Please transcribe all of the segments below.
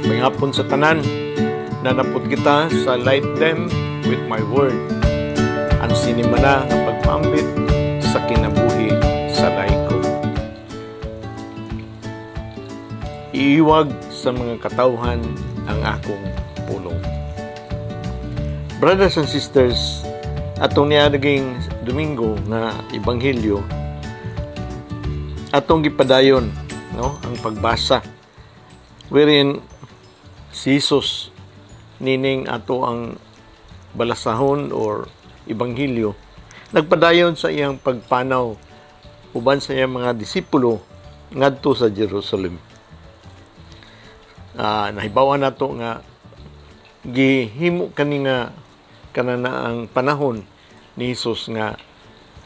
May hapon sa tanan, nanapod kita sa light them with my word. Ang sinimana ng pagpaambit sa kinabuhi sa laiko. Iiwag sa mga katawhan ang akong pulong. Brothers and sisters, atong niadaging Domingo nga Ebanghelyo, atong gipadayon, no, ang pagbasa wherein si Jesus nining ato ang balasahon or Ebanghelyo nagpadayon sa iyang pagpanaw uban sa iyang mga disipulo ngadto sa Jerusalem. Nahibawan nato nga gihimo kani nga kanana ang panahon ni Jesus nga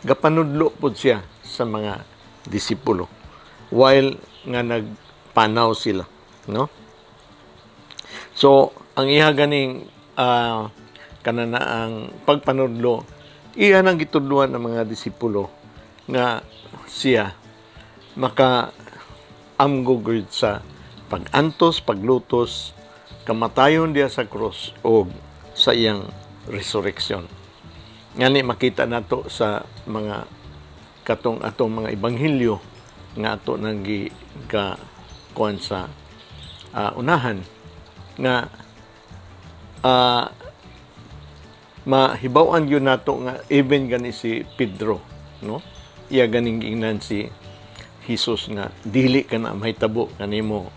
gapanudlo pud siya sa mga disipulo while nga nagpanaw sila, no? So ang iha ganing kanana ang pagpanudlo, iya nang gitudluan ng mga disipulo nga siya maka amgugod sa pagantos, paglutos, kamatayon diya sa krus o sa iyang resurrection. Ngani makita nato sa mga atong mga ebanghelyo nga ato nang kuan sa unahan nga mahibaw-an yun nato nga even gani si Pedro, no? Iya ganing giingnan si Jesus nga dili ka na mahitabo kanimo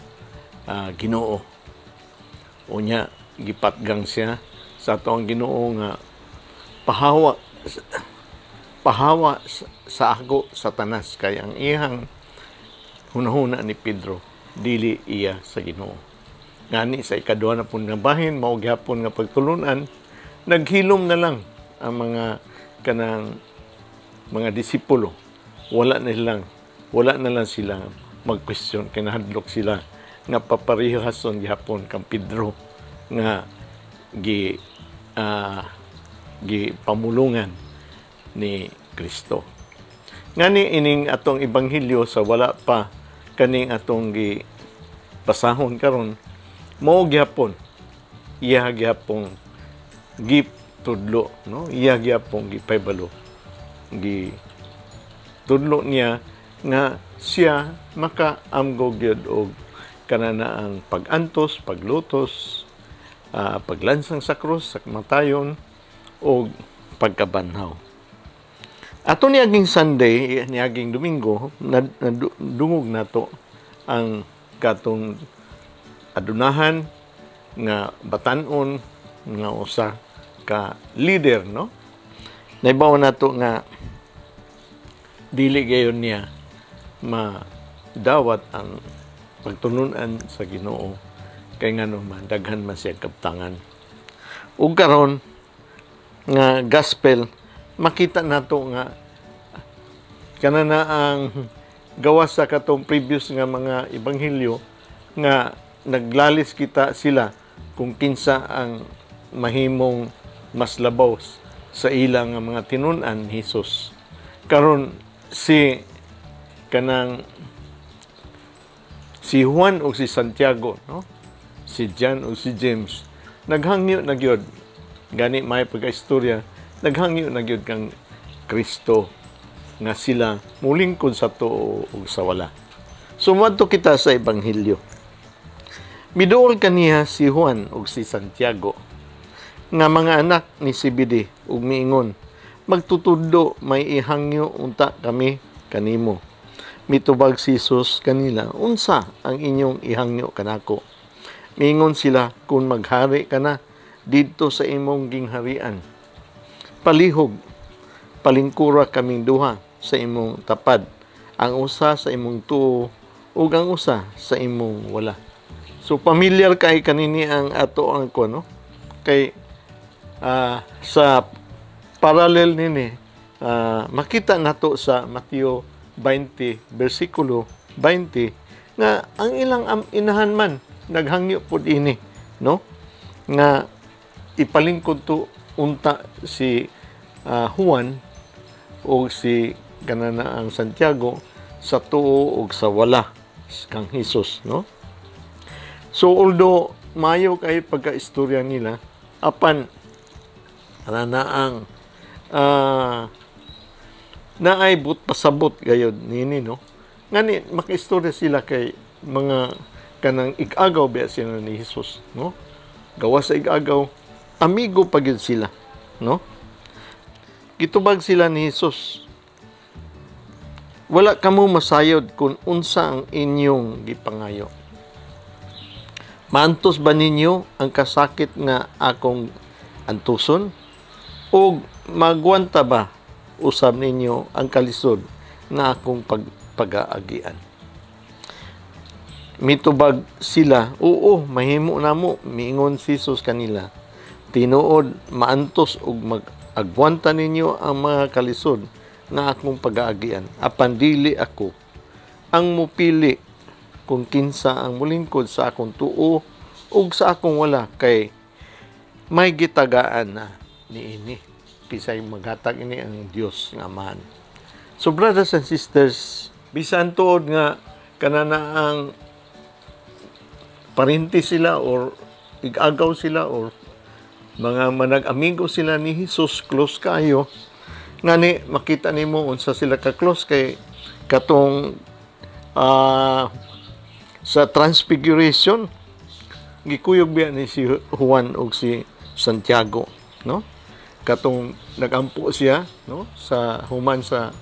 Ginoo. Unya gipatgang siya sa ato ang Ginoo nga pahawa sa ako Satanas kay ang iyang hunahuna ni Pedro dili iya sa Ginoo. Ngani sa ikaduha na pun nga bahin mao gyapon nga pagtulunan, naghilom na lang ang mga kanang mga disipulo. Wala na lang sila mag-question, kinahadlok sila nga paparihason gyapon kang Pedro nga pamulungan ni Kristo. Ngani ining atong ebanghelyo sa wala pa kaning atong basahon karon, mao gyapon iya gyapon gitudlo, no? Iya gyapon gipaybalo tudlo niya nga siya makaamgo gyud og kanana ang pagantos, paglutos, paglansang sa krus, sa kamatayon o pagkabanhaw. Ato niaging Sunday, niaging Domingo, dungog nato ang katong adunahan nga batan-on nga usa ka leader, no? Naibaw nato nga dili gayon niya madawat ang pagtununan sa Ginoo kay ngano man daghan man siya kabtangan. Ug karon nga gospel makita nato nga kanana ang gawas sa katong previous nga mga ebanghelyo nga naglalis kita sila kung kinsa ang mahimong mas labaw sa ilang nga mga tinun-an ni Jesus. Karon si Juan o si Santiago, no? Si John o si James, naghangyo na gyud gani may pagkaistorya, naghangyo na gyud kang Kristo nga sila mulingkod sa tuo ug sa wala. Sumadto kita sa ebanghelyo. Miduol kaniya si Juan ug si Santiago nga mga anak ni Zebedee ug miingon, magtutudlo may ihangyo unta kami kanimo. Mitubag si Jesus kanila, unsa ang inyong ihangyo kanako? Miingon sila, kung maghari ka na didto sa imong gingharian. Palihog, palingkura kaming duha sa imong tapad, ang usa sa imong tuo ug ang usa sa imong wala. So familiar kay kanini ang ato ang no? Kay sa parallel nini makita nato sa Mateo 20 bersikulo 20 nga ang ilang inahan man naghangyo pud ini, no? Nga ipalingkod to unta si Juan o si kanana ang Santiago sa tuo ug sa wala kang Hesus, no? So although mayo kay pagka-istorya nila, apan ranaang naay pasabot gayod nini, no? Ngani makaistorya sila kay mga kanang ig-agaw ba sila ni Jesus, no? Gawas sa ig-agaw, amigo pa gyud sila, no? Gitubag sila ni Jesus, wala kamo masayod kung unsa ang inyong gipangayo. Maantos ba ninyo ang kasakit nga akong antuson? O magwanta ba usab ninyo ang kalisod nga akong pag-aagian? Mitubag sila, oo, mahimo namo, miingon si Jesus kanila. Tinuod, maantos ug mag-agwanta ninyo ang mga kalisod nga akong pag-aagian. Apan dili ako ang mupili kung kinsa ang mulingkod sa akong tuo ug sa akong wala, kay may gitagaan na niini. Kisay maghatag ini ang Dios nga Amahan. So brothers and sisters, bisan tuod nga kanana ang parinti sila or ig-agaw sila or mga manag-amigo sila ni Jesus, close kayo, ngani makita nimo unsa sila ka close kay katong sa Transfiguration gikuyog biya ni si Juan ug si Santiago, no? Katong nagampo siya, no, sa human sa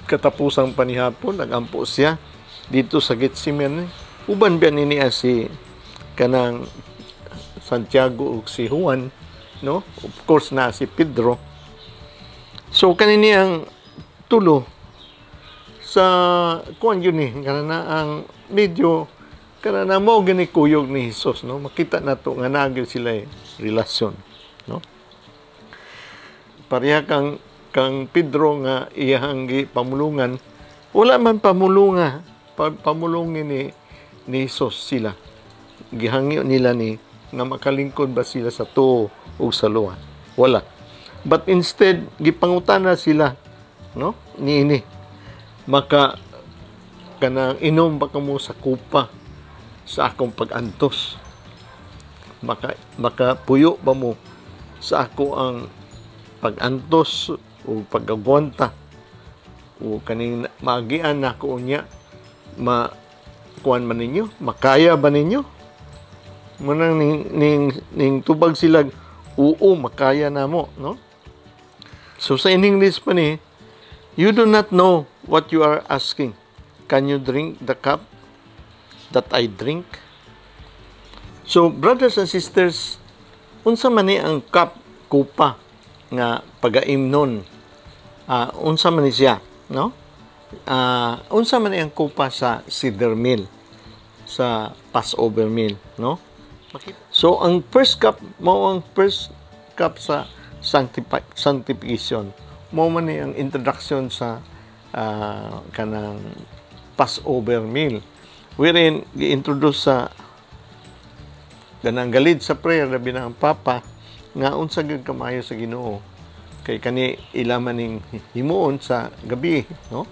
katapusang panihapon, nagampo siya dito sa Getsemani. Uban biya nini si kanang Santiago ug si Juan, no? Of course na si Pedro. So kanini ang tulo sa kuan yun ni kanana ang medyo kanana mo gani kuyog ni Jesus, no? Makita nato nga naagil sila relasyon, no? Pareha kang Pedro nga iyang pamulungan, wala man pamulunga pamulungin ni Jesus sila. Gihangyo nila ni nga makalingkod ba sila sa tuo o sa luwa. Wala. But instead gipangutana sila, no? Niini maka kanang inom ba kamo sa kupa sa akong pag-antos? Maka puyo ba mo sa ako ang pag-antos o pag-agwanta o kaning maagian na ko unya kuan man ninyo? Makaya ba ninyo? Munang ning tubag sila, oo, makaya na mo, no? So sa English pa ni, you do not know what you are asking. Can you drink the cup that I drink? So, brothers and sisters, unsa man ni ang cup, kupa, nga pagaimnon, unsa man ni siya, no? Unsa man ni ang kupa sa cedar meal, sa Passover meal, no? So, ang first cup, ang first cup sa sanctification, mo man ni ang introduction sa kanang Passover meal, wherein gi-introduce sa ganang galid sa prayer labi na ang Papa nga unsa gyud kamayo sa Ginoo kay kani ilaman ning himuon sa gabi, no?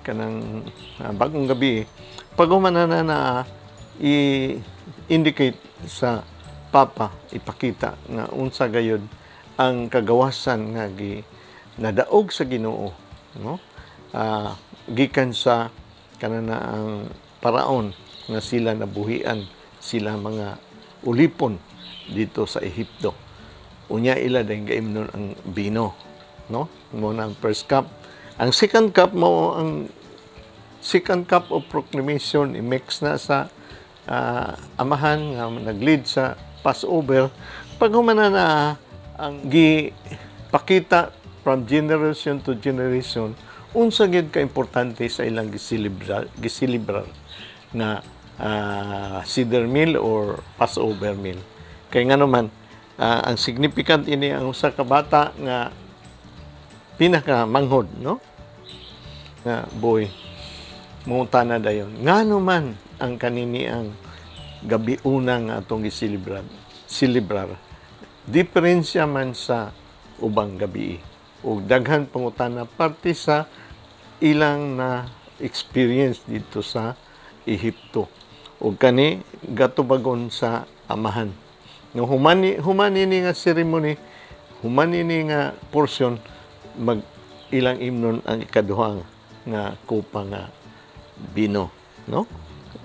Kanang bagong gabi paghumanana na i-indicate sa Papa, ipakita nga unsa gayud ang kagawasan nga nadaog sa Ginoo, no? Gikan sa kanana ang paraon nga sila nabuhian, sila mga ulipon dito sa Ehipto. Unya ila dahil gaimnon ang bino, no? Mo na ang first cup. Ang second cup mo ang second cup of proclamation i-mix na sa amahan nga nag-lead sa Passover. Paghumanan na ang gipakita from generation to generation unsa gyud ka importante sa ilang gisilibrar nga cedar meal or Passover meal. Kay nga naman ang significant ini ang usa ka bata nga pinaka manghod, no? Nga boy mungutana dayon. Ngano man ang kanini ang gabi una nga atong gisilibrar. Diferensya man sa ubang gabi ug daghan pangutana parte sa ilang na experience dito sa Ehipto ug kani gatubagon sa amahan. No humani ni nga ceremony, humani ni nga portion, mag ilang imnon ang ikaduha nga kupa nga bino, no?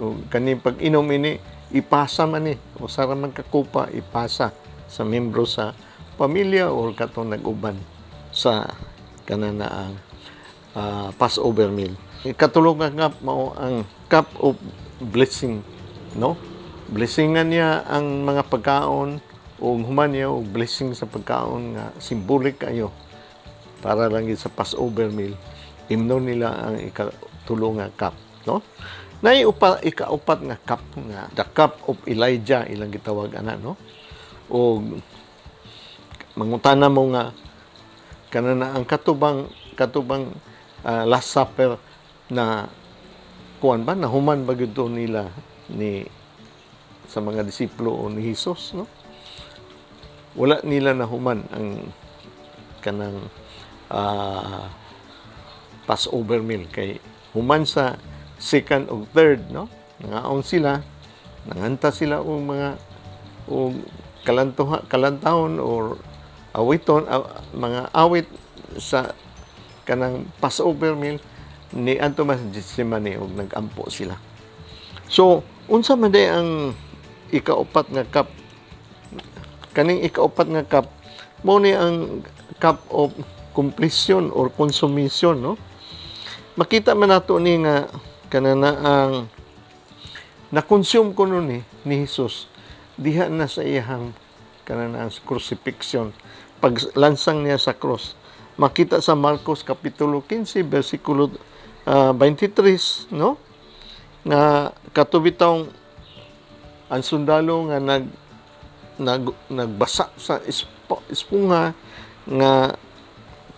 Ug kani pag inom ini ipasa man ni usa ra man ka kupa, ipasa sa membro sa pamilya or katong nag-uban sa kananaang Passover meal. Ikatulog nga cup mao ang cup of blessing, no? Blessingan niya ang mga pagkaon o human niya og blessing sa pagkaon nga symbolic kayo para lang sa Passover meal. Imnon nila ang ikatulo nga cup, no? Nay ikaupat nga cup nga the cup of Elijah ilang gitawag ana, no? O mangutana mo nga kanana ang katubang Last Supper na kuan ba nahuman ba gyud nila ni sa mga disipulo o ni Hesus, no? Wala nila nahuman ang kanang Passover meal kay human sa second o third, no? Nangaon sila, nanganta sila og mga og kalantahon or awiton, mga awit sa kanang Passover meal ni adto mas Getsemani og nagampo sila. So unsa man day ang ikaupat nga cup? Kaning ikaupat nga cup mo ni ang cup of completion or consummation, no? Makita man nato ni nga kanana ang na-consume ko nun ni Jesus diha na sa iyang kanana ang crucifixion, paglansang niya sa cross. Makita sa Marcos kapitulo 15 bersikulo 23, no? Na katubitaw ang sundalo nga nagbasa sa esponga nga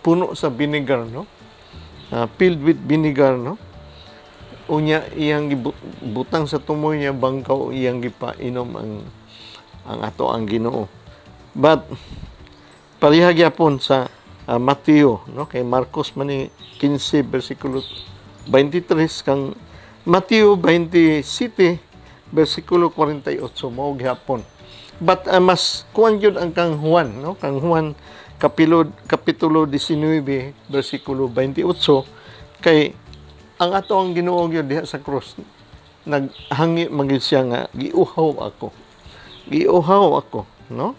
puno sa vinegar, no? Filled with vinegar, no? Unya iyang butang sa tumoy niya bangkaw, iyang gipainom ang ato ang Ginoo. But pareha gyapon sa Mateo, no? Kay Marcos man ni 15 bersikulo 23 kang Mateo 27 bersikulo 48 mao gyapon. But mas kuan gyud ang kang Juan, no? Kang Juan kapitulo 19 bersikulo 28 kay ang ato ang Ginoo gyud diha sa cross naghangi magid siya nga giuhaw ako, no?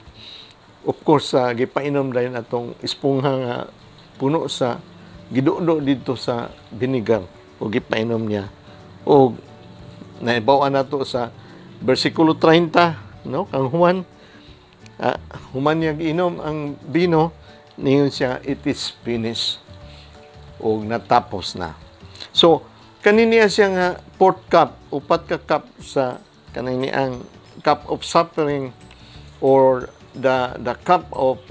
Of course gipainom dayon atong espongha nga puno sa gidudo dito sa vinegar o gipainom niya o naibaw nato sa bersikulo 30, no? Kang Juan human niya giinom ang bino niyon siya, it is finished o natapos na. So kaniniya siya nga fourth cup, upat ka cup sa kanini ang cup of suffering or the cup of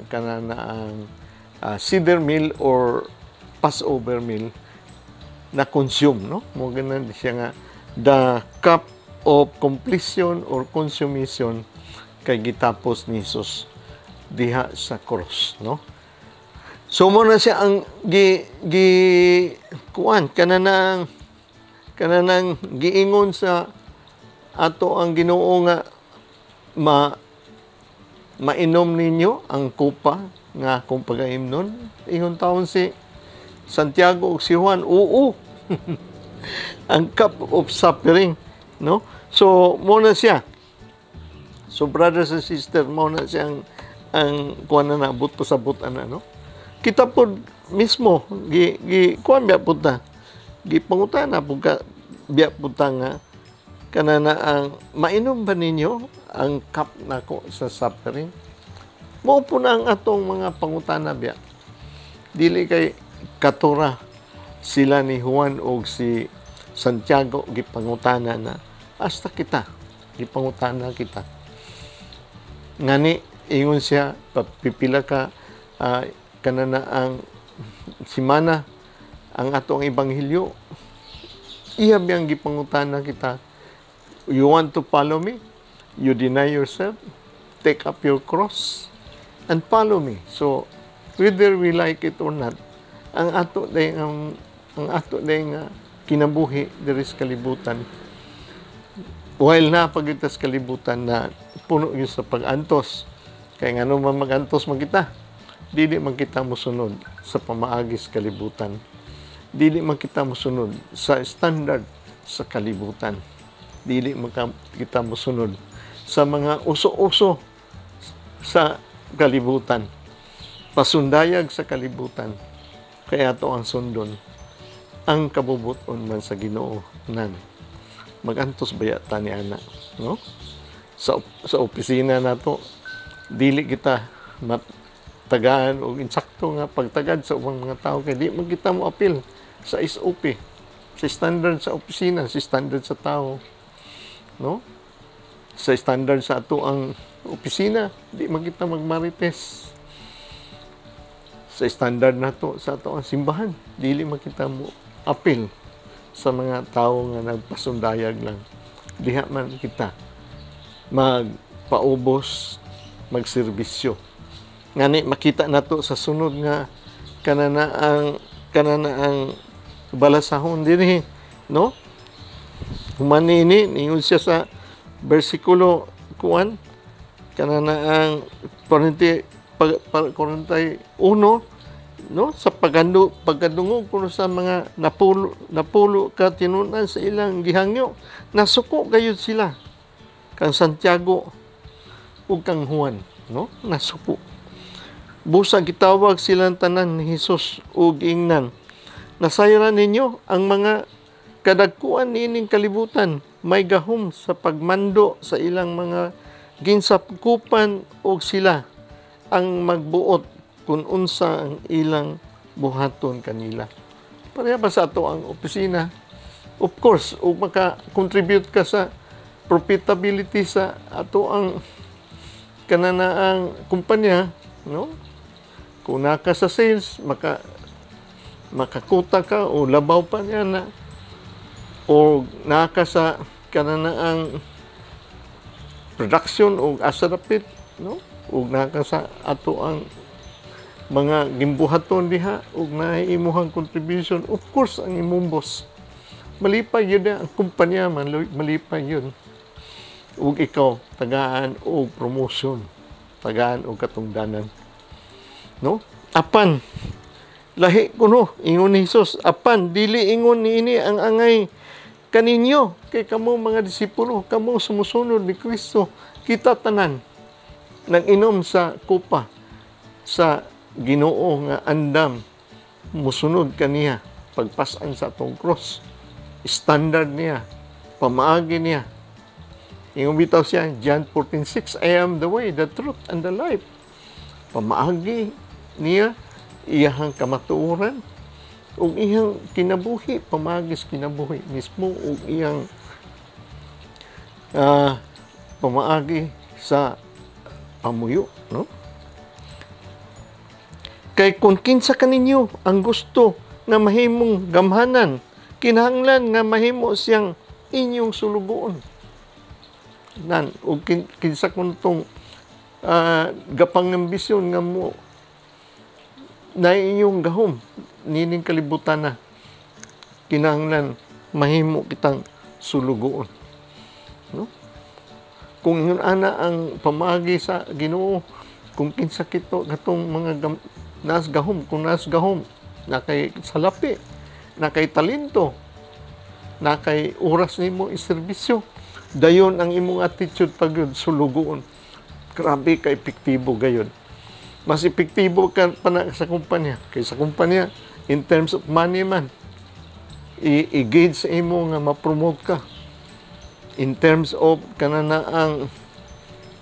kanana ang Seder meal or Passover meal na consume, no? Mo ganan siya nga the cup of completion or consummation kay gitapos ni Jesus diha sa cross, no? So mo na siya ang kuan kananang giingon sa ato ang Ginoo nga mainom ninyo ang kupa nga kung pagaimnon. Ingon taon si Santiago ug si Juan, oo. Ang cup of suffering, no? So mo na siya. So brothers and sisters, mo na siya ang kuan na buto sa butan na, no? Kita po mismo kuan biya punta gipangutana pud ka biya punta nga kanana ang mainom ba ninyo ang cup nako sa suffering? Mao po na ang atong mga pangutana biya. Dili kay katura sila ni Juan o si Santiago gipangutana na hasta kita gipangutana kita ngani ingon siya pipila ka kanana ang simana ang atong ebanghelyo iya biyang gipangutana kita. You want to follow me? You deny yourself, take up your cross and follow me. So whether we like it or not, ang ato day nga kinabuhi diri sa kalibutan while na pagitas kalibutan na puno yun sa pag-antos, kaya nga naman mag-antos magkita, dili man kita mosunod sa pamaagis kalibutan. Dili man kita mosunod sa standard sa kalibutan. Dili man kita mosunod sa mga uso-uso sa kalibutan. Pasundayag sa kalibutan. Kaya to ang sundon. Ang kabubuton man sa Ginoo nan. Mag-antos bayata ni ana, no? Sa opisina nato, dili kita tagaan o insakto nga pagtagad sa ubang mga tao kay di man kita mo apil sa SOP, sa standard sa opisina, sa standard sa tao, no? Sa standard sa ato ang opisina, di man kita magmarites. Sa standard nato sa ato ang simbahan, dili man kita mo apil sa mga tao nga nagpasundayag lang. Diha man kita magpaubos, magserbisyo. Ngani makita nato sa sunod nga kanana ang balasahon dinhi, no? Humani ini ningon siya sa bersikulo kuan kanana ang 41, no? Sa pagkadungog kuno sa mga napulo ka tinunan sa ilang gihangyo, nasuko gayud sila kang Santiago ug kang Juan, no? Nasuko. Busa gitawag silang tanan ni Hesus ug ingnan. Nasayran ninyo ang mga kadagkuan niining kalibutan, may gahom sa pagmando sa ilang mga ginsapkupan ug sila ang magbuot kung unsa ang ilang buhaton kanila. Pareha ba sa ato ang opisina? Of course, ug maka-contribute ka sa profitability sa ato ang kananaang kumpanya, no? Kung naka sa sales, makakuta ka o labaw pa niya na o naka sa kananaang production o asarapit, no? O naka sa ato ang mga gimbuhaton diha o naiimuhang contribution, of course, ang imong boss. Malipay yun ang kumpanya man, malipay yun. Ug ikaw, tagaan o promotion, tagaan o katungdanan. No? Apan, lahi kuno, ingon ni Jesus, apan, dili ingon ni ini ang angay kaninyo, kay kamo mga disipulo, kamo sumusunod ni Kristo, kita tanan, nang inom sa kupa, sa Ginoo nga andam, musunod kaniya, pagpasan sa atong cross, standard niya, pamaagi niya. Ingon bitaw siya, John 14:6, I am the way, the truth, and the life. Pamaagi niya, iyahang kamatuoran, ug iyang kinabuhi, pamagis kinabuhi mismo, ug iyang pamaagi sa pamuyo, no? Kay kung kinsa kaninyo ang gusto nga mahimong gamhanan, kinahanglan nga mahimo siyang inyong sulubuon. Nan, ug kinsa kun tong gapang ambisyon nga mo na inyong gahom nining kalibutan na, kinahanglan mahimo kitang sulugoon, no? Kung yun ana ang pamagi sa Ginoo, kung kinsa kito katong mga nas gahom, kung nas gahom na kay salapi, na kay talento, na kay oras nimo iserbisyo, dayon ang imong attitude pag yun sulugoon. Grabe ka epektibo gayon. Mas epektibo ka pa na sa kumpanya. Kaya sa kumpanya, in terms of money man, i-gauge sa imo nga ma-promote ka. In terms of kanana ang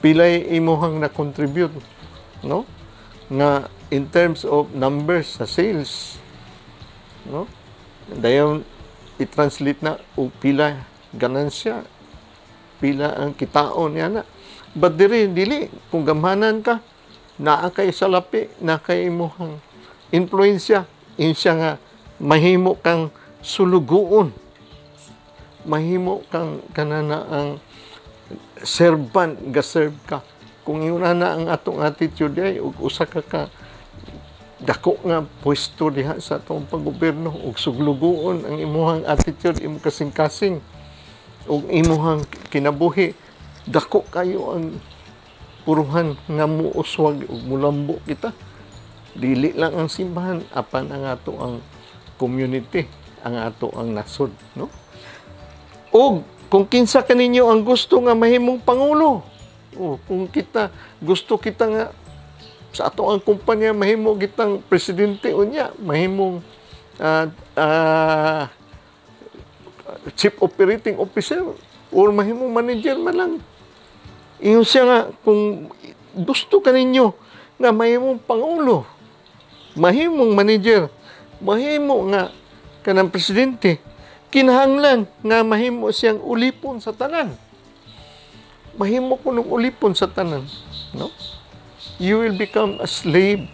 pilay imuhang na-contribute, no? Nga in terms of numbers sa sales, no? Dayon i-translate na o pila ganansya, pila ang kitaon niya na. But dili kung gamhanan ka, naa kay salapi, na kay imuhang influensya, insya nga mahimo kang sulugoon, mahimo kang kanana ang servant, ga-serve ka. Kung yun na ang atong attitude ay usa ka dako nga pwesto diha sa atong paggobyerno ug suglugoon ang imuhang attitude, imo kasing-kasing, ug imuhang kinabuhi, dako kayo ang puruhan nga muuswag ug mulambo kita. Dili lang ang simbahan, apan ang ato ang community, ang ato ang nasod, no? O kung kinsa kaninyo ang gusto nga mahimong pangulo, o kung gusto kita nga sa ato ang kumpanya mahimo kitang presidente unya, mahimong chief operating officer or mahimong manager man lang. Iyon siya nga, kung gusto kaninyo nga mahimong pangulo, mahimong manager, mahimo nga kanang presidente, kinahanglan nga mahimo siyang ulipon sa tanan. Mahimo ko ng ulipon sa tanan, no? You will become a slave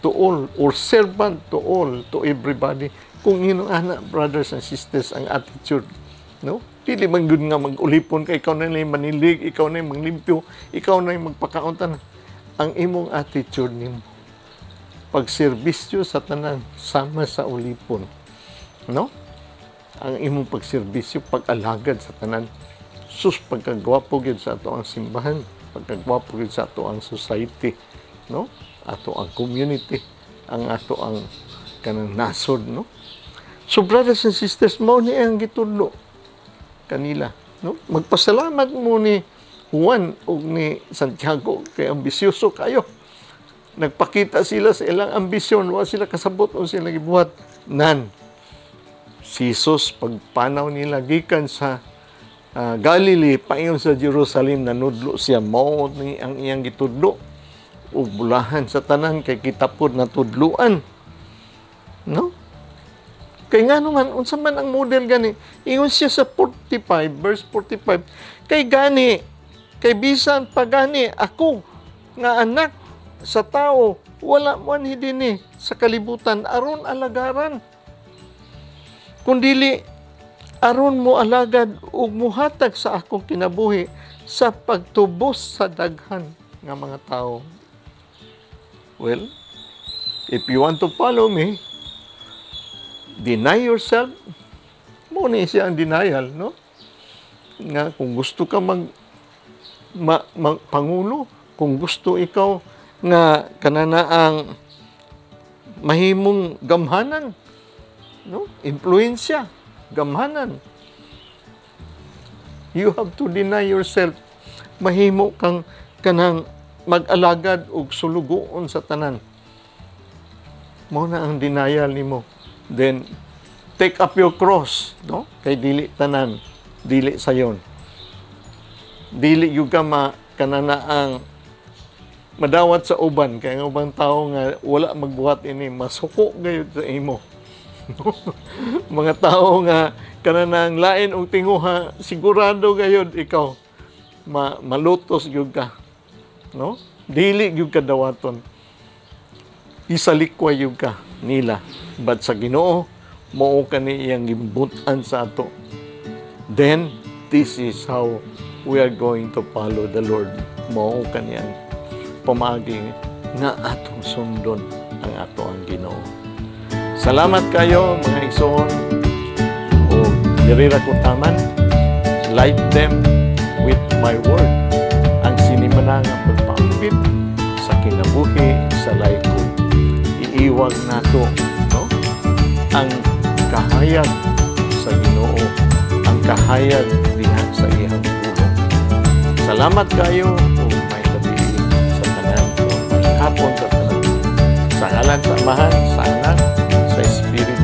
to all or servant to all, to everybody. Kung yun ana, brothers and sisters, ang attitude, no? Dili man gud nga mag-ulipon kay ikaw na lang manilig, ikaw na yung manglimpyo, ikaw na yung magpakauntan. Ang imong attitude nimo, pagserbisyo sa tanan sama sa ulipon, no? Ang imong pagserbisyo, pag-alagad sa tanan. Sus, pagkagwapo gyud sa ato ang simbahan, pagkagwapo gyud sa ato ang society, no? Ato ang community, ang ato ang kanang nasod, no? So brothers and sisters, mao ni ang gitudlo kanila, no? Magpasalamat mo ni Juan o ni Santiago kay ambisyoso kayo. Nagpakita sila sa ilang ambisyon, wa sila kasabot o sila gibuhat nan. Si Jesus pagpanaw nila gikan sa Galilee paingon sa Jerusalem, nanudlo siya, mao ni ang iyang gitudlo ug bulahan sa tanan kay kitapod na tudluan, no? Kay nga naman, unsa man ang model gani, ingon siya sa 45, verse 45, kay gani, kay bisan pa gani, ako nga anak sa tao, wala man hidini sa kalibutan, aron alagaran. Kundili, aron mo alagad ug muhatag sa akong kinabuhi sa pagtubos sa daghan nga mga tao. Well, if you want to follow me, deny yourself. Mo ni siya ang denial, no? Nga kung gusto ka pangulo, kung gusto ikaw nga kanana ang mahimong gamhanan, no? Influensya, gamhanan. You have to deny yourself. Mahimo kang kanang mag-alagad og sulugoon sa tanan. Mao na ang denial nimo. Then take up your cross, no? Kay dili tanan, dili sayon. Dili yung ka kanana ang madawat sa uban kay ang ubang tao nga wala magbuhat ini, masuko gayud sa imo. Mga tao nga kananang lain og tinguha, sigurado gayud ikaw malutos gyud ka, no? Dili gyud ka dawaton, isalikwa gyud ka nila, but sa Ginoo mao kani iyang gimbutan sa ato. Then this is how we are going to follow the Lord. Mao kaniyang pamagi nga atong sundon ang ato ang Ginoo. Salamat kayo mga igsoon, o dirira ko taman, light them with my word. Ang sinimana nga pagpambit sa kinabuhi sa layko. Iiwag nato, no? Ang kahayag sa Ginoo, ang kahayag diha sa iyang pulong. Salamat kayo kung may gabi sa tanan, o may hapon sa tanan. Sa ngalan sa Amahan, sa Anak, sa Espiritu